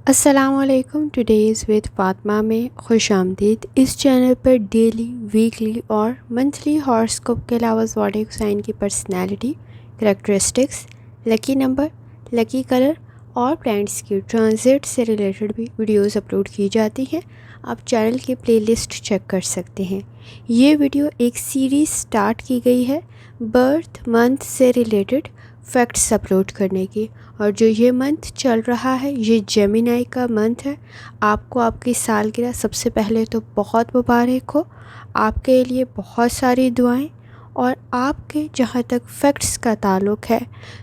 السلام علیکم. Today's with Fatima میں خوش آمدید. اس چینل پر ڈیلی، ویکلی اور منتھلی ہاراسکوپ کے علاوہ زوڈیک سائن کی پرسنالٹی، کریکٹرسٹکس، لکی نمبر، لکی کلر اور پلانٹس کی ٹرانزٹ سے ریلیٹڈ بھی ویڈیوز اپلوڈ کی جاتی ہیں. آپ چینل کی پلے لسٹ چیک کر سکتے ہیں. یہ ویڈیو ایک سیریز سٹارٹ کی گئی ہے برتھ منتھ سے ریلیٹڈ فیکٹس اپلوڈ کرنے کی، اور جو یہ منتھ چل رہا ہے یہ جیمینائی کا منتھ ہے. آپ کو آپ کی سالگرہ سب سے پہلے تو بہت مبارک ہو. آپ کے لیے بہت ساری دعائیں. اور آپ کے جہاں تک فیکٹس کا تعلق ہے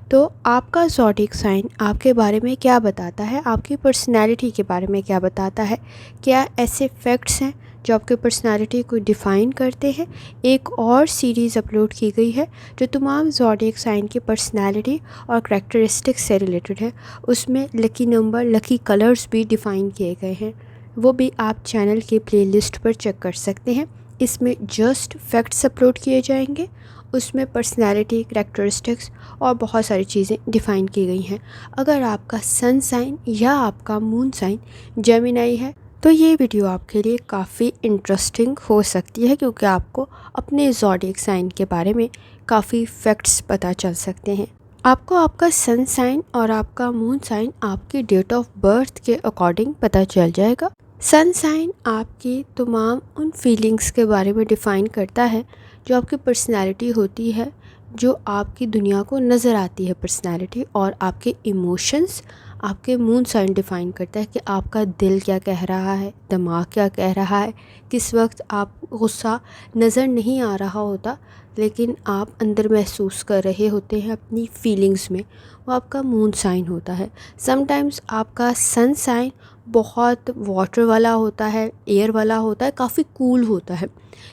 تو آپ کا زوڈیک سائن آپ کے بارے میں کیا بتاتا ہے، آپ کی پرسنالٹی کے بارے میں کیا بتاتا ہے، کیا ایسے فیکٹس ہیں جو آپ کی پرسنالٹی کو ڈیفائن کرتے ہیں. ایک اور سیریز اپلوڈ کی گئی ہے جو تمام زوڈیک سائن کی پرسنالٹی اور کریکٹرسٹکس سے ریلیٹڈ ہے. اس میں لکی نمبر، لکی کلرز بھی ڈیفائن کیے گئے ہیں. وہ بھی آپ چینل کی پلے لسٹ پر چیک کر سکتے ہیں. اس میں جسٹ فیکٹس اپلوڈ کیے جائیں گے. اس میں پرسنالٹی، کریکٹرسٹکس اور بہت ساری چیزیں ڈیفائن کی گئی ہیں. اگر آپ کا سن سائن یا آپ کا مون سائن جیمینائی ہے تو یہ ویڈیو آپ کے لیے کافی انٹرسٹنگ ہو سکتی ہے، کیونکہ آپ کو اپنے زوڈیک سائن کے بارے میں کافی فیکٹس پتہ چل سکتے ہیں. آپ کو آپ کا سن سائن اور آپ کا مون سائن آپ کی ڈیٹ آف برتھ کے اکارڈنگ پتہ چل جائے گا. سن سائن آپ کی تمام ان فیلنگز کے بارے میں ڈیفائن کرتا ہے جو آپ کی پرسنالٹی ہوتی ہے، جو آپ کی دنیا کو نظر آتی ہے پرسنالٹی، اور آپ کے ایموشنز آپ کے مون سائن ڈیفائن کرتا ہے کہ آپ کا دل کیا کہہ رہا ہے، دماغ کیا کہہ رہا ہے. کس وقت آپ غصہ نظر نہیں آ رہا ہوتا لیکن آپ اندر محسوس کر رہے ہوتے ہیں اپنی فیلنگز میں، وہ آپ کا مون سائن ہوتا ہے. سم ٹائمز آپ کا سن سائن بہت واٹر والا ہوتا ہے، ایئر والا ہوتا ہے، کافی کول ہوتا ہے،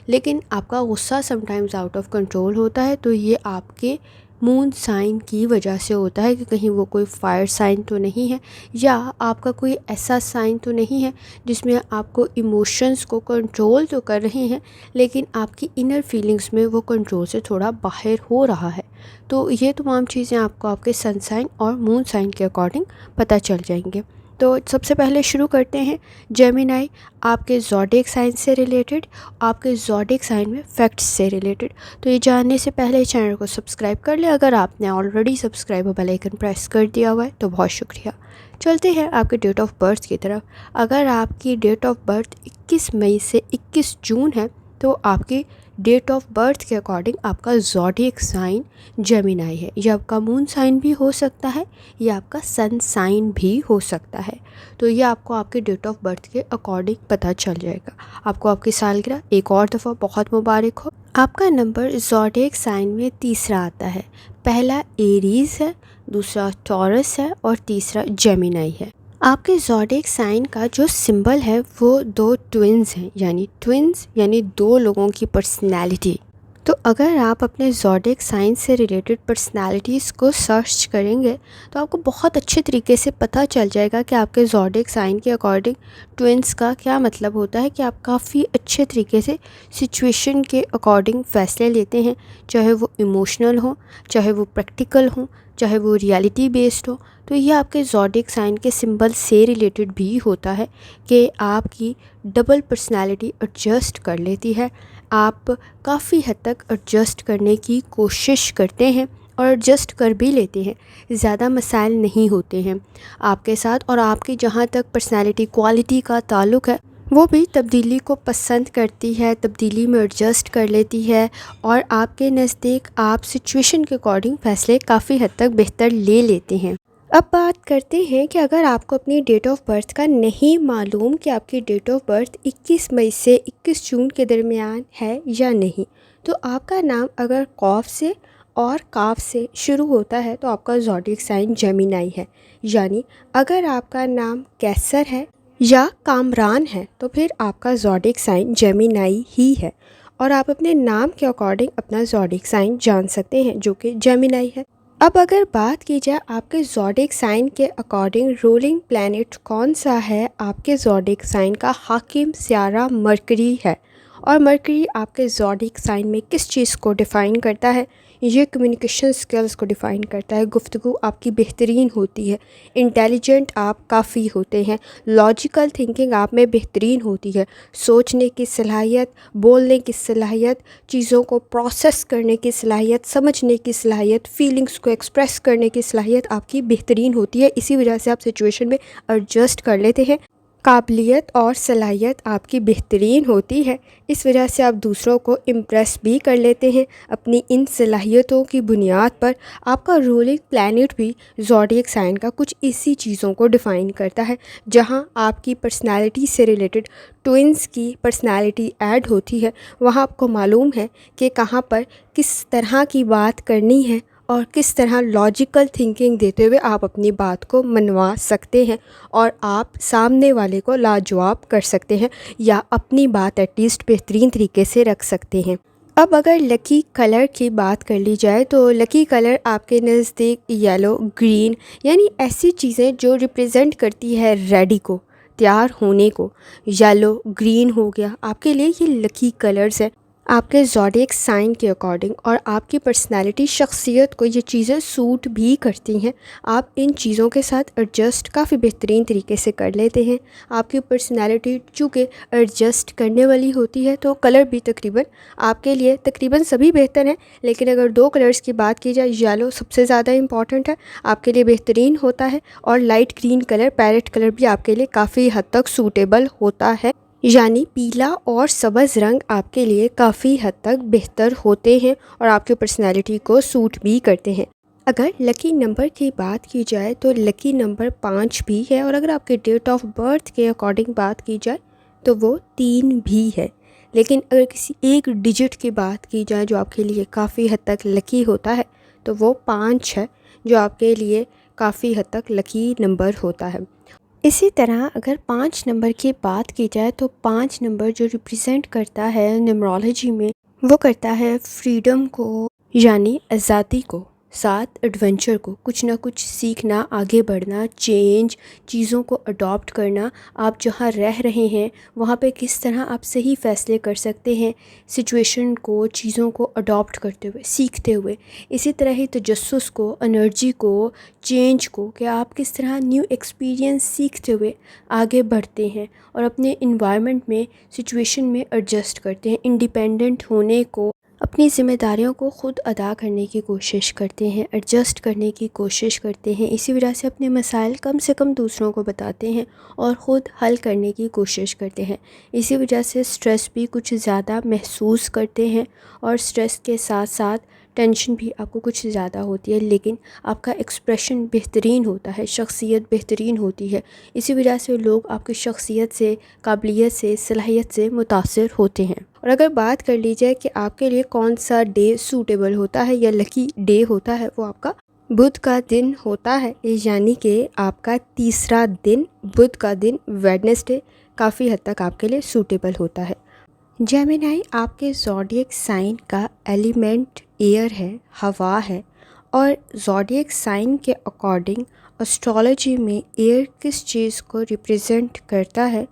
لیکن آپ کا غصہ some times out of control ہوتا ہے. تو یہ آپ کے مون سائن کی وجہ سے ہوتا ہے کہ کہیں وہ کوئی فائر سائن تو نہیں ہے، یا آپ کا کوئی ایسا سائن تو نہیں ہے جس میں آپ کو ایموشنز کو کنٹرول تو کر رہے ہیں لیکن آپ کی انر فیلنگز میں وہ کنٹرول سے تھوڑا باہر ہو رہا ہے. تو یہ تمام چیزیں آپ کو آپ کے سن سائن اور مون سائن کے اکارڈنگ پتہ چل جائیں گے. تو سب سے پہلے شروع کرتے ہیں جیمینائی آپ کے زوڈیک سائن سے ریلیٹڈ، آپ کے زوڈیک سائن میں فیکٹس سے ریلیٹڈ. تو یہ جاننے سے پہلے چینل کو سبسکرائب کر لیں. اگر آپ نے already subscribe bell icon press کر دیا ہوا ہے تو بہت شکریہ. چلتے ہیں آپ کے ڈیٹ آف برتھ کی طرف. اگر آپ کی ڈیٹ آف برتھ 21 مئی سے 21 جون ہے تو آپ کی ڈیٹ آف برتھ کے اکارڈنگ آپ کا زوڈیک سائن جیمینائی ہے. یہ آپ کا مون سائن بھی ہو سکتا ہے، یہ آپ کا سن سائن بھی ہو سکتا ہے. تو یہ آپ کو آپ کے ڈیٹ آف برتھ کے اکارڈنگ پتہ چل جائے گا. آپ کو آپ کی سالگرہ ایک اور دفعہ بہت مبارک ہو. آپ کا نمبر زوڈیک سائن میں تیسرا آتا ہے. پہلا ایریز ہے، دوسرا ٹورس ہے اور تیسرا جیمینائی ہے. آپ کے زوڈیک سائن کا جو سمبل ہے وہ دو ٹوئنز ہیں، یعنی دو لوگوں کی پرسنالٹی. تو اگر آپ اپنے زوڈیک سائن سے ریلیٹڈ پرسنالٹیز کو سرچ کریں گے تو آپ کو بہت اچھے طریقے سے پتہ چل جائے گا کہ آپ کے زوڈیک سائن کے اکارڈنگ ٹوئنز کا کیا مطلب ہوتا ہے. کہ آپ کافی اچھے طریقے سے سچویشن کے اکارڈنگ فیصلے لیتے ہیں، چاہے وہ ایموشنل ہوں، چاہے وہ پریکٹیکل ہوں، چاہے وہ ریالٹی بیسڈ ہو. تو یہ آپ کے زوڈیک سائن کے سمبل سے ریلیٹڈ بھی ہوتا ہے کہ آپ کی ڈبل پرسنالٹی ایڈجسٹ کر لیتی ہے. آپ کافی حد تک ایڈجسٹ کرنے کی کوشش کرتے ہیں اور ایڈجسٹ کر بھی لیتے ہیں. زیادہ مسائل نہیں ہوتے ہیں آپ کے ساتھ. اور آپ کی جہاں تک پرسنالٹی کوالٹی کا تعلق ہے وہ بھی تبدیلی کو پسند کرتی ہے، تبدیلی میں ایڈجسٹ کر لیتی ہے، اور آپ کے نزدیک آپ سچویشن کے اکارڈنگ فیصلے کافی حد تک بہتر لے لیتے ہیں. اب بات کرتے ہیں کہ اگر آپ کو اپنی ڈیٹ آف برتھ کا نہیں معلوم کہ آپ کی ڈیٹ آف برتھ 21 مئی سے 21 جون کے درمیان ہے یا نہیں، تو آپ کا نام اگر قوف سے اور کاف سے شروع ہوتا ہے تو آپ کا زوڈیک سائن جیمینائی ہے. یعنی اگر آپ کا نام کیسر ہے یا کامران ہے تو پھر آپ کا زوڈیک سائن جیمینائی ہی ہے. اور آپ اپنے نام کے اکارڈنگ اپنا زوڈیک سائن جان سکتے ہیں جو کہ جیمینائی ہے. اب اگر بات کی جائے آپ کے زوڈیک سائن کے اکارڈنگ رولنگ پلانٹ کون سا ہے، آپ کے زوڈیک سائن کا حاکم سیارہ مرکری ہے. اور مرکری آپ کے زوڈیک سائن میں کس چیز کو ڈیفائن کرتا ہے یہ کمیونیکیشن سکلز کو ڈیفائن کرتا ہے. گفتگو آپ کی بہترین ہوتی ہے. انٹیلیجنٹ آپ کافی ہوتے ہیں. لاجیکل تھنکنگ آپ میں بہترین ہوتی ہے. سوچنے کی صلاحیت، بولنے کی صلاحیت، چیزوں کو پروسیس کرنے کی صلاحیت، سمجھنے کی صلاحیت، فیلنگس کو ایکسپریس کرنے کی صلاحیت آپ کی بہترین ہوتی ہے. اسی وجہ سے آپ سچویشن میں ایڈجسٹ کر لیتے ہیں. قابلیت اور صلاحیت آپ کی بہترین ہوتی ہے. اس وجہ سے آپ دوسروں کو امپریس بھی کر لیتے ہیں. اپنی ان صلاحیتوں کی بنیاد پر آپ کا رولنگ پلانٹ بھی زوڈیک سائن کا کچھ اسی چیزوں کو ڈیفائن کرتا ہے. جہاں آپ کی پرسنالٹی سے ریلیٹڈ ٹوئنس کی پرسنالٹی ایڈ ہوتی ہے، وہاں آپ کو معلوم ہے کہ کہاں پر کس طرح کی بات کرنی ہے اور کس طرح لاجیکل تھنکنگ دیتے ہوئے آپ اپنی بات کو منوا سکتے ہیں اور آپ سامنے والے کو لاجواب کر سکتے ہیں یا اپنی بات ایٹ لیسٹ بہترین طریقے سے رکھ سکتے ہیں. اب اگر لکی کلر کی بات کر لی جائے تو لکی کلر آپ کے نزدیک یلو، گرین، یعنی ایسی چیزیں جو ریپریزنٹ کرتی ہے ریڈی کو، تیار ہونے کو. یلو، گرین ہو گیا آپ کے لیے یہ لکی کلرز ہیں. آپ کے زوڈیک سائن کے اکارڈنگ اور آپ کی پرسنالٹی، شخصیت کو یہ چیزیں سوٹ بھی کرتی ہیں. آپ ان چیزوں کے ساتھ ایڈجسٹ کافی بہترین طریقے سے کر لیتے ہیں. آپ کی پرسنالٹی چونکہ ایڈجسٹ کرنے والی ہوتی ہے تو کلر بھی تقریباً آپ کے لیے تقریباً سبھی بہتر ہیں. لیکن اگر دو کلرز کی بات کی جائے، یلو سب سے زیادہ امپورٹنٹ ہے، آپ کے لیے بہترین ہوتا ہے، اور light green colour, parrot colour بھی آپ کے لیے کافی حد تک سوٹیبل ہوتا ہے. یعنی پیلا اور سبز رنگ آپ کے لیے کافی حد تک بہتر ہوتے ہیں اور آپ کی پرسنالٹی کو سوٹ بھی کرتے ہیں. اگر لکی نمبر کی بات کی جائے تو لکی نمبر 5 بھی ہے، اور اگر آپ کے ڈیٹ آف برتھ کے اکارڈنگ بات کی جائے تو وہ 3 بھی ہے. لیکن اگر کسی ایک ڈیجٹ کی بات کی جائے جو آپ کے لیے کافی حد تک لکی ہوتا ہے تو وہ 5 ہے، جو آپ کے لیے کافی حد تک لکی نمبر ہوتا ہے. اسی طرح اگر 5 نمبر کی بات کی جائے تو 5 نمبر جو ریپریزنٹ کرتا ہے نیومرولوجی میں، وہ کرتا ہے فریڈم کو، یعنی آزادی کو، ساتھ ایڈونچر کو، کچھ نہ کچھ سیکھنا، آگے بڑھنا، چینج، چیزوں کو اڈاپٹ کرنا. آپ جہاں رہ رہے ہیں وہاں پہ کس طرح آپ صحیح فیصلے کر سکتے ہیں سچویشن کو، چیزوں کو اڈاپٹ کرتے ہوئے، سیکھتے ہوئے. اسی طرح ہی تجسس کو، انرجی کو، چینج کو، کہ آپ کس طرح نیو ایکسپیرینس سیکھتے ہوئے آگے بڑھتے ہیں اور اپنے انوائرمنٹ میں، سچویشن میں ایڈجسٹ کرتے ہیں. انڈیپینڈنٹ ہونے کو، اپنی ذمہ داریوں کو خود ادا کرنے کی کوشش کرتے ہیں، ایڈجسٹ کرنے کی کوشش کرتے ہیں. اسی وجہ سے اپنے مسائل کم سے کم دوسروں کو بتاتے ہیں اور خود حل کرنے کی کوشش کرتے ہیں. اسی وجہ سے سٹریس بھی کچھ زیادہ محسوس کرتے ہیں، اور سٹریس کے ساتھ ساتھ ٹینشن بھی آپ کو کچھ زیادہ ہوتی ہے، لیکن آپ کا ایکسپریشن بہترین ہوتا ہے، شخصیت بہترین ہوتی ہے. اسی وجہ سے لوگ آپ کی شخصیت سے، قابلیت سے، صلاحیت سے متاثر ہوتے ہیں. اور اگر بات کر لی جائے کہ آپ کے لیے کون سا ڈے سوٹیبل ہوتا ہے یا لکی ڈے ہوتا ہے، وہ آپ کا بدھ کا دن ہوتا ہے. یعنی کہ آپ کا تیسرا دن، بدھ کا دن، ویڈنسڈے، کافی حد تک آپ کے لیے سوٹیبل ہوتا ہے. جیمنائی آپ کے زوڈیک سائن کا ایلیمنٹ ایئر ہے، ہوا ہے، اور زوڈیک سائن کے اکارڈنگ اسٹرالوجی میں ایئر کس چیز کو ریپریزنٹ کرتا ہے؟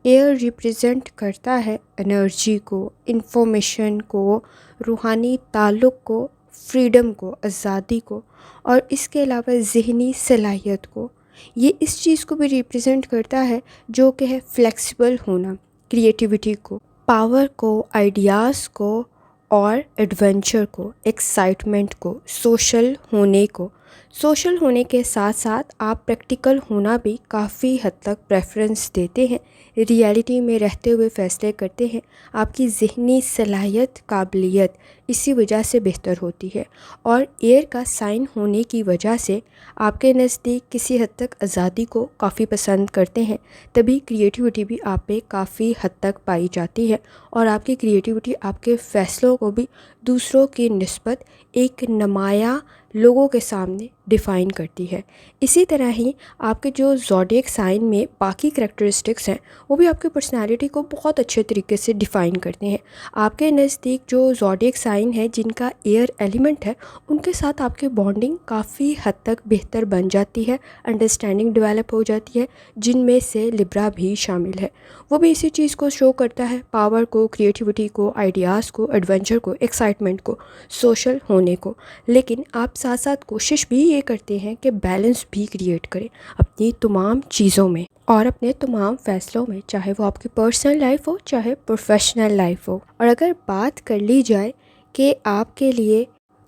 ایئر ریپریزنٹ کرتا ہے انرجی کو، انفارمیشن کو، روحانی تعلق کو، فریڈم کو، آزادی کو، اور اس کے علاوہ ذہنی صلاحیت کو. یہ اس چیز کو بھی ریپریزنٹ کرتا ہے جو کہ ہے فلیکسیبل ہونا، کریٹیوٹی کو، پاور کو، آئیڈیاز کو، اور ایڈونچر کو، ایکسائٹمنٹ کو، سوشل ہونے کو. سوشل ہونے کے ساتھ ساتھ آپ پریکٹیکل ہونا بھی کافی حد تک پریفرنس دیتے ہیں، ریئلٹی میں رہتے ہوئے فیصلے کرتے ہیں. آپ کی ذہنی صلاحیت، قابلیت اسی وجہ سے بہتر ہوتی ہے. اور ایئر کا سائن ہونے کی وجہ سے آپ کے نزدیک کسی حد تک آزادی کو کافی پسند کرتے ہیں، تبھی کریٹیوٹی بھی آپ پہ کافی حد تک پائی جاتی ہے. اور آپ کی کریٹیوٹی آپ کے فیصلوں کو بھی دوسروں کی نسبت ایک نمایاں لوگوں کے سامنے ڈیفائن کرتی ہے۔ اسی طرح ہی آپ کے جو زوڈیک سائن میں باقی کریکٹرسٹکس ہیں وہ بھی آپ کی پرسنالٹی کو بہت اچھے طریقے سے ڈیفائن کرتے ہیں۔ آپ کے نزدیک جو زوڈیک سائن ہے جن کا ایئر ایلیمنٹ ہے ان کے ساتھ آپ کی بانڈنگ کافی حد تک بہتر بن جاتی ہے، انڈرسٹینڈنگ ڈیولپ ہو جاتی ہے، جن میں سے لبرا بھی شامل ہے۔ وہ بھی اسی چیز کو شو کرتا ہے، پاور کو، کریٹیوٹی کو، آئیڈیاز کو، ایڈونچر کو، ایکسائٹمنٹ کو، سوشل ہونے کو۔ لیکن آپ ساتھ ساتھ کوشش بھی یہ کرتے ہیں کہ بیلنس بھی کریٹ کریں اپنی تمام چیزوں میں اور اپنے تمام فیصلوں میں، چاہے وہ آپ کی پرسنل لائف ہو چاہے پروفیشنل لائف ہو۔ اور اگر بات کر لی جائے کہ آپ کے لیے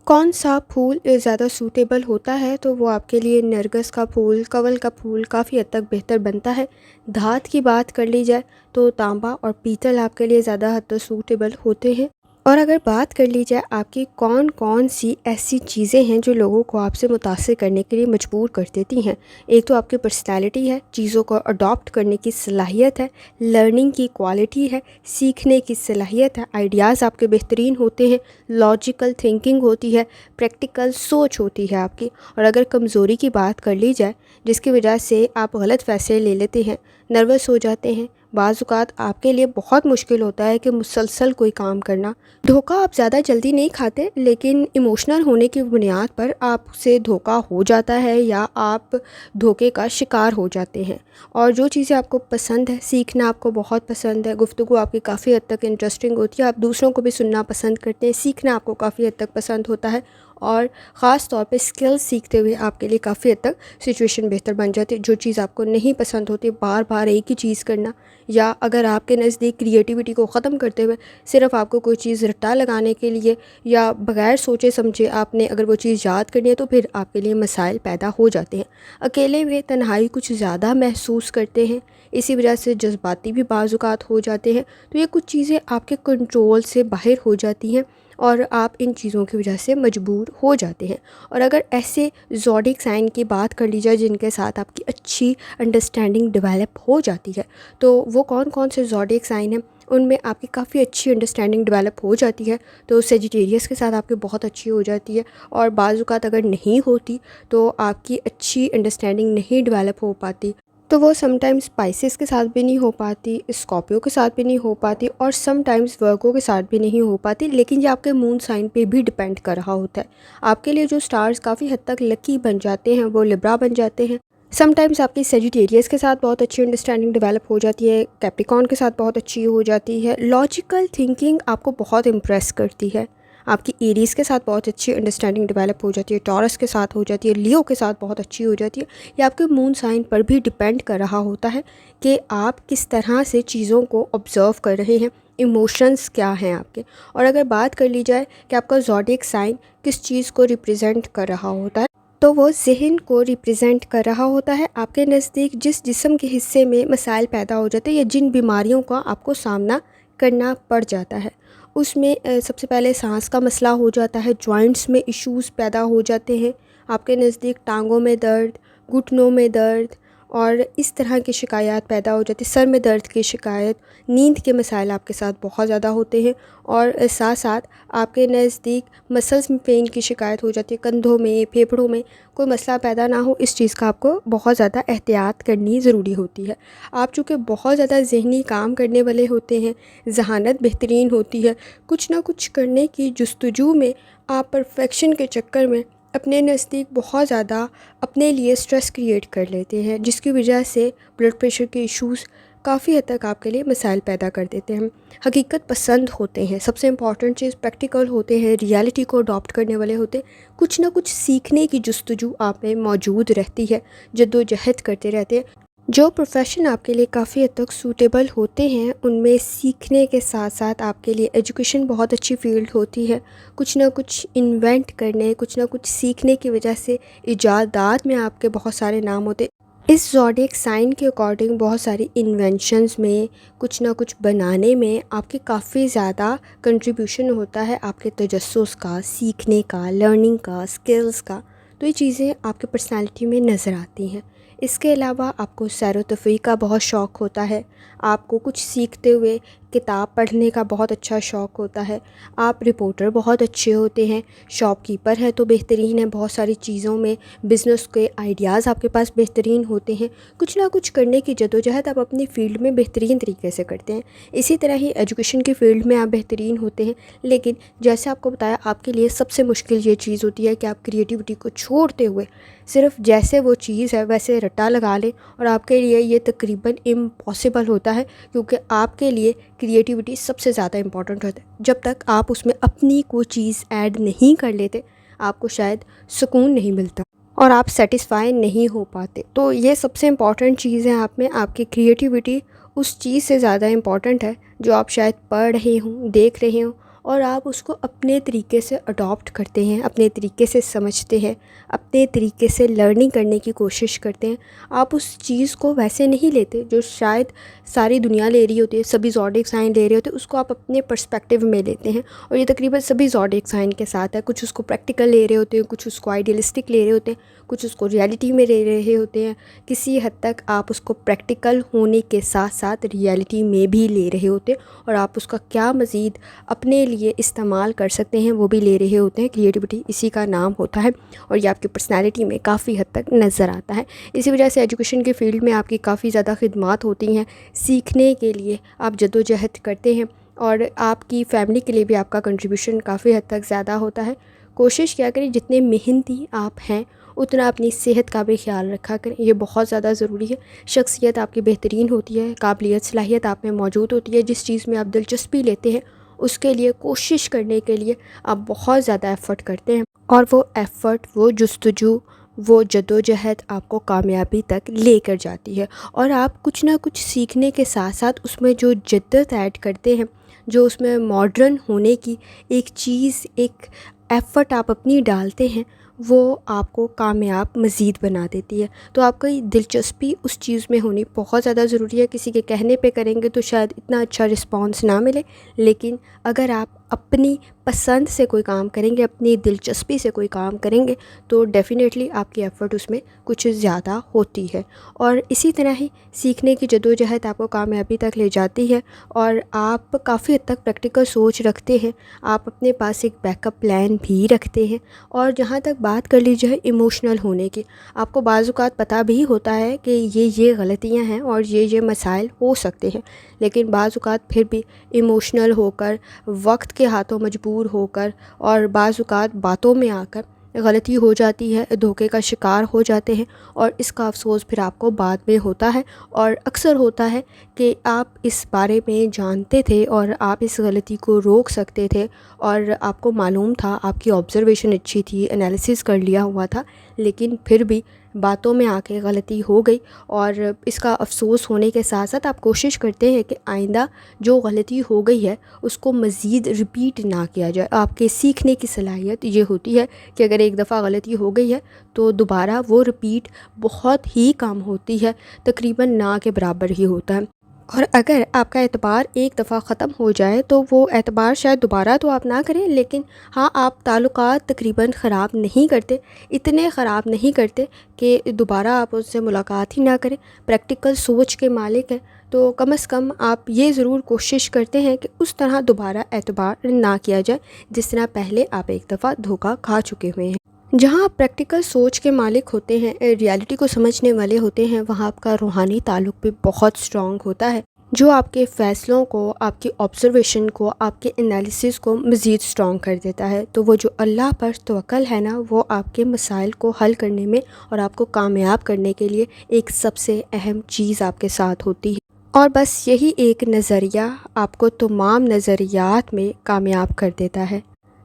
کون سا پھول زیادہ سوٹیبل ہوتا ہے تو وہ آپ کے لیے نرگس کا پھول، کنول کا پھول کافی حد تک بہتر بنتا ہے۔ دھات کی بات کر لی جائے تو تانبا اور پیتل آپ کے لیے زیادہ حد تک سوٹیبل ہوتے ہیں۔ اور اگر بات کر لی جائے آپ کی کون سی ایسی چیزیں ہیں جو لوگوں کو آپ سے متاثر کرنے کے لیے مجبور کر دیتی ہیں، ایک تو آپ کی پرسنالٹی ہے، چیزوں کو اڈاپٹ کرنے کی صلاحیت ہے، لرننگ کی کوالٹی ہے، سیکھنے کی صلاحیت ہے، آئیڈیاز آپ کے بہترین ہوتے ہیں، لاجیکل تھنکنگ ہوتی ہے، پریکٹیکل سوچ ہوتی ہے آپ کی۔ اور اگر کمزوری کی بات کر لی جائے جس کی وجہ سے آپ غلط فیصلے لے لیتے ہیں، نروس ہو جاتے ہیں، بعض اوقات آپ کے لیے بہت مشکل ہوتا ہے کہ مسلسل کوئی کام کرنا۔ دھوکہ آپ زیادہ جلدی نہیں کھاتے لیکن ایموشنل ہونے کی بنیاد پر آپ سے دھوکہ ہو جاتا ہے یا آپ دھوکے کا شکار ہو جاتے ہیں۔ اور جو چیزیں آپ کو پسند ہے، سیکھنا آپ کو بہت پسند ہے، گفتگو آپ کی کافی حد تک انٹرسٹنگ ہوتی ہے، آپ دوسروں کو بھی سننا پسند کرتے ہیں، سیکھنا آپ کو کافی حد تک پسند ہوتا ہے، اور خاص طور پہ اسکلز سیکھتے ہوئے آپ کے لیے کافی حد تک سچویشن بہتر بن جاتی ہے۔ جو چیز آپ کو نہیں پسند ہوتی، بار بار ایک ہی چیز کرنا، یا اگر آپ کے نزدیک کریٹیوٹی کو ختم کرتے ہوئے صرف آپ کو کوئی چیز رٹا لگانے کے لیے یا بغیر سوچے سمجھے آپ نے اگر وہ چیز یاد کرنی ہے تو پھر آپ کے لیے مسائل پیدا ہو جاتے ہیں۔ اکیلے میں تنہائی کچھ زیادہ محسوس کرتے ہیں، اسی وجہ سے جذباتی بھی بعض اوقات ہو جاتے ہیں، تو یہ کچھ چیزیں آپ کے کنٹرول سے باہر ہو جاتی ہیں اور آپ ان چیزوں کی وجہ سے مجبور ہو جاتے ہیں۔ اور اگر ایسے زوڈیک سائن کی بات کر لی جائے جن کے ساتھ آپ کی اچھی انڈرسٹینڈنگ ڈیولپ ہو جاتی ہے، تو وہ کون سے زوڈیک سائن ہیں ان میں آپ کی کافی اچھی انڈرسٹینڈنگ ڈیولپ ہو جاتی ہے۔ تو سیجیٹیریس کے ساتھ آپ کی بہت اچھی ہو جاتی ہے، اور بعض اوقات اگر نہیں ہوتی تو آپ کی اچھی انڈرسٹینڈنگ نہیں ڈیولپ ہو پاتی، تو وہ سم ٹائمز اسپائسیز کے ساتھ بھی نہیں ہو پاتی، اسکارپیو کے ساتھ بھی نہیں ہو پاتی، اور سم ٹائمز ورگو کے ساتھ بھی نہیں ہو پاتی۔ لیکن یہ آپ کے مون سائن پہ بھی ڈپینڈ کر رہا ہوتا ہے۔ آپ کے لیے جو سٹارز کافی حد تک لکی بن جاتے ہیں وہ لبرا بن جاتے ہیں۔ سم ٹائمز آپ کی سیجیٹیریس کے ساتھ بہت اچھی انڈرسٹینڈنگ ڈیولپ ہو جاتی ہے، کیپریکارن کے ساتھ بہت اچھی ہو جاتی ہے، لاجیکل تھنکنگ آپ کو بہت امپریس کرتی ہے، آپ کی ایریز کے ساتھ بہت اچھی انڈرسٹینڈنگ ڈیولپ ہو جاتی ہے، ٹورس کے ساتھ ہو جاتی ہے، لیو کے ساتھ بہت اچھی ہو جاتی ہے۔ یہ آپ کے مون سائن پر بھی ڈپینڈ کر رہا ہوتا ہے کہ آپ کس طرح سے چیزوں کو آبزرو کر رہے ہیں، ایموشنز کیا ہیں آپ کے۔ اور اگر بات کر لی جائے کہ آپ کا زوڈیک سائن کس چیز کو ریپریزنٹ کر رہا ہوتا ہے، تو وہ ذہن کو ریپریزنٹ کر رہا ہوتا ہے۔ آپ کے نزدیک جس جسم کے حصے میں مسائل پیدا ہو جاتے ہیں یا جن بیماریوں کا آپ کو سامنا کرنا پڑ جاتا ہے، اس میں سب سے پہلے سانس کا مسئلہ ہو جاتا ہے، جوائنٹس میں ایشوز پیدا ہو جاتے ہیں، آپ کے نزدیک ٹانگوں میں درد، گھٹنوں میں درد اور اس طرح کی شکایات پیدا ہو جاتی، سر میں درد کی شکایت، نیند کے مسائل آپ کے ساتھ بہت زیادہ ہوتے ہیں، اور ساتھ ساتھ آپ کے نزدیک مسلز میں پین کی شکایت ہو جاتی ہے، کندھوں میں، پھیپھڑوں میں کوئی مسئلہ پیدا نہ ہو، اس چیز کا آپ کو بہت زیادہ احتیاط کرنی ضروری ہوتی ہے۔ آپ چونکہ بہت زیادہ ذہنی کام کرنے والے ہوتے ہیں، ذہانت بہترین ہوتی ہے، کچھ نہ کچھ کرنے کی جستجو میں آپ پرفیکشن کے چکر میں اپنے نزدیک بہت زیادہ اپنے لیے سٹریس کریٹ کر لیتے ہیں، جس کی وجہ سے بلڈ پریشر کے ایشوز کافی حد تک آپ کے لیے مسائل پیدا کر دیتے ہیں۔ حقیقت پسند ہوتے ہیں، سب سے امپورٹنٹ چیز پریکٹیکل ہوتے ہیں، ریالٹی کو اڈاپٹ کرنے والے ہوتے ہیں، کچھ نہ کچھ سیکھنے کی جستجو آپ میں موجود رہتی ہے، جد و جہد کرتے رہتے ہیں۔ جو پروفیشن آپ کے لیے کافی حد تک سوٹیبل ہوتے ہیں ان میں سیکھنے کے ساتھ ساتھ آپ کے لیے ایجوکیشن بہت اچھی فیلڈ ہوتی ہے، کچھ نہ کچھ انوینٹ کرنے، کچھ نہ کچھ سیکھنے کی وجہ سے ایجادات میں آپ کے بہت سارے نام ہوتے ہیں۔ اس زوڈیک سائن کے اکارڈنگ بہت ساری انوینشنز میں، کچھ نہ کچھ بنانے میں آپ کے کافی زیادہ کنٹریبیوشن ہوتا ہے، آپ کے تجسس کا، سیکھنے کا، لرننگ کا، اسکلز کا، تو یہ چیزیں آپ کے پرسنالٹی میں نظر آتی ہیں۔ اس کے علاوہ آپ کو سیر و تفریح کا بہت شوق ہوتا ہے، آپ کو کچھ سیکھتے ہوئے کتاب پڑھنے کا بہت اچھا شوق ہوتا ہے، آپ رپورٹر بہت اچھے ہوتے ہیں، شاپ کیپر ہے تو بہترین ہے، بہت ساری چیزوں میں بزنس کے آئیڈیاز آپ کے پاس بہترین ہوتے ہیں، کچھ نہ کچھ کرنے کی جدوجہد آپ اپنی فیلڈ میں بہترین طریقے سے کرتے ہیں۔ اسی طرح ہی ایجوکیشن کی فیلڈ میں آپ بہترین ہوتے ہیں، لیکن جیسے آپ کو بتایا آپ کے لیے سب سے مشکل یہ چیز ہوتی ہے کہ آپ کریٹیوٹی کو چھوڑتے ہوئے صرف جیسے وہ چیز ہے ویسے رٹا لگا لیں، اور آپ کے لیے یہ تقریباً امپاسبل ہوتا ہے، کیونکہ آپ کے لیے کریٹیوٹی سب سے زیادہ امپورٹنٹ ہوتا ہے۔ جب تک آپ اس میں اپنی کوئی چیز ایڈ نہیں کر لیتے آپ کو شاید سکون نہیں ملتا اور آپ سیٹسفائی نہیں ہو پاتے۔ تو یہ سب سے امپورٹنٹ چیز ہے آپ میں، آپ کی کریٹیوٹی اس چیز سے زیادہ امپورٹنٹ ہے جو آپ شاید پڑھ رہے ہوں، دیکھ رہے ہوں، اور آپ اس کو اپنے طریقے سے اڈاپٹ کرتے ہیں، اپنے طریقے سے سمجھتے ہیں، اپنے طریقے سے لرننگ کرنے کی کوشش کرتے ہیں۔ آپ اس چیز کو ویسے نہیں لیتے جو شاید ساری دنیا لے رہی ہوتی ہے، سبھی زوڈیک سائن لے رہے ہوتے ہیں، اس کو آپ اپنے پرسپیکٹیو میں لیتے ہیں، اور یہ تقریباً سبھی زوڈیک سائن کے ساتھ ہے۔ کچھ اس کو پریکٹیکل لے رہے ہوتے ہیں، کچھ اس کو آئیڈیلسٹک لے رہے ہوتے ہیں، کچھ اس کو ریئلٹی میں لے رہے ہوتے ہیں۔ کسی حد تک آپ اس کو پریکٹیکل ہونے کے ساتھ ساتھ ریئلٹی میں بھی لے رہے ہوتے ہیں، اور آپ اس کا کیا مزید اپنے لیے استعمال کر سکتے ہیں وہ بھی لے رہے ہوتے ہیں۔ کریٹیوٹی اسی کا نام ہوتا ہے، اور یہ آپ کی پرسنالٹی میں کافی حد تک نظر آتا ہے۔ اسی وجہ سے ایجوکیشن کے فیلڈ میں آپ کی کافی زیادہ خدمات ہوتی ہیں، سیکھنے کے لیے آپ جدوجہد کرتے ہیں، اور آپ کی فیملی کے لیے بھی آپ کا کنٹریبیوشن کافی حد تک زیادہ ہوتا ہے۔ کوشش کیا کریں جتنے محنتی آپ ہیں اتنا اپنی صحت کا بھی خیال رکھا کریں، یہ بہت زیادہ ضروری ہے۔ شخصیت آپ کی بہترین ہوتی ہے، قابلیت صلاحیت آپ میں موجود ہوتی ہے، جس چیز میں آپ دلچسپی لیتے ہیں اس کے لیے کوشش کرنے کے لیے آپ بہت زیادہ ایفرٹ کرتے ہیں، اور وہ ایفرٹ، وہ جستجو، وہ جدوجہد آپ کو کامیابی تک لے کر جاتی ہے، اور آپ کچھ نہ کچھ سیکھنے کے ساتھ ساتھ اس میں جو جدت ایڈ کرتے ہیں، جو اس میں ماڈرن ہونے کی ایک چیز، ایک ایفرٹ آپ اپنی ڈالتے ہیں، وہ آپ کو کامیاب مزید بنا دیتی ہے۔ تو آپ کی دلچسپی اس چیز میں ہونی بہت زیادہ ضروری ہے۔ کسی کے کہنے پہ کریں گے تو شاید اتنا اچھا رسپانس نہ ملے، لیکن اگر آپ اپنی پسند سے کوئی کام کریں گے، اپنی دلچسپی سے کوئی کام کریں گے، تو ڈیفینیٹلی آپ کی ایفرٹ اس میں کچھ زیادہ ہوتی ہے، اور اسی طرح ہی سیکھنے کی جدوجہد آپ کو کامیابی تک لے جاتی ہے، اور آپ کافی حد تک پریکٹیکل سوچ رکھتے ہیں، آپ اپنے پاس ایک بیک اپ پلان بھی رکھتے ہیں۔ اور جہاں تک بات کر لی جائے ایموشنل ہونے کی، آپ کو بعض اوقات پتہ بھی ہوتا ہے کہ یہ غلطیاں ہیں اور یہ مسائل ہو سکتے ہیں، لیکن بعض اوقات پھر بھی ایموشنل ہو کر، وقت کے ہاتھوں مجبور ہو کر، اور بعض اوقات باتوں میں آ کر غلطی ہو جاتی ہے، دھوکے کا شکار ہو جاتے ہیں، اور اس کا افسوس پھر آپ کو بعد میں ہوتا ہے، اور اکثر ہوتا ہے کہ آپ اس بارے میں جانتے تھے اور آپ اس غلطی کو روک سکتے تھے، اور آپ کو معلوم تھا، آپ کی آبزرویشن اچھی تھی، انالیسس کر لیا ہوا تھا، لیکن پھر بھی باتوں میں آ کے غلطی ہو گئی، اور اس کا افسوس ہونے کے ساتھ ساتھ آپ کوشش کرتے ہیں کہ آئندہ جو غلطی ہو گئی ہے اس کو مزید رپیٹ نہ کیا جائے۔ آپ کے سیکھنے کی صلاحیت یہ ہوتی ہے کہ اگر ایک دفعہ غلطی ہو گئی ہے تو دوبارہ وہ رپیٹ بہت ہی کم ہوتی ہے، تقریباً نہ کے برابر ہی ہوتا ہے، اور اگر آپ کا اعتبار ایک دفعہ ختم ہو جائے تو وہ اعتبار شاید دوبارہ تو آپ نہ کریں، لیکن ہاں آپ تعلقات تقریباً خراب نہیں کرتے، اتنے خراب نہیں کرتے کہ دوبارہ آپ اس سے ملاقات ہی نہ کریں۔ پریکٹیکل سوچ کے مالک ہیں تو کم از کم آپ یہ ضرور کوشش کرتے ہیں کہ اس طرح دوبارہ اعتبار نہ کیا جائے جس طرح پہلے آپ ایک دفعہ دھوکہ کھا چکے ہوئے ہیں۔ جہاں آپ پریکٹیکل سوچ کے مالک ہوتے ہیں، ریالٹی کو سمجھنے والے ہوتے ہیں، وہاں آپ کا روحانی تعلق بھی بہت اسٹرانگ ہوتا ہے، جو آپ کے فیصلوں کو، آپ کی آبزرویشن کو، آپ کے انالیسس کو مزید اسٹرانگ کر دیتا ہے۔ تو وہ جو اللہ پر توکل ہے نا، وہ آپ کے مسائل کو حل کرنے میں اور آپ کو کامیاب کرنے کے لیے ایک سب سے اہم چیز آپ کے ساتھ ہوتی ہے، اور بس یہی ایک نظریہ آپ کو تمام نظریات میں کامیاب کر دیتا ہے۔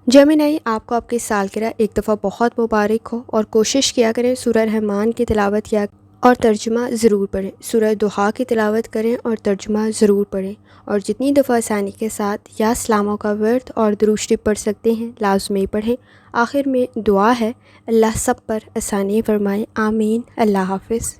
جیمنائی، آپ کو آپ کی سالگرہ ایک دفعہ بہت مبارک ہو، اور کوشش کیا کریں سورہ رحمان کی تلاوت کیا اور ترجمہ ضرور پڑھیں، سورہ دحا کی تلاوت کریں اور ترجمہ ضرور پڑھیں، اور جتنی دفعہ آسانی کے ساتھ یا اسلاموں کا ورد اور درود شریف پڑھ سکتے ہیں لازمی پڑھیں۔ آخر میں دعا ہے، اللہ سب پر آسانی فرمائے، آمین۔ اللہ حافظ۔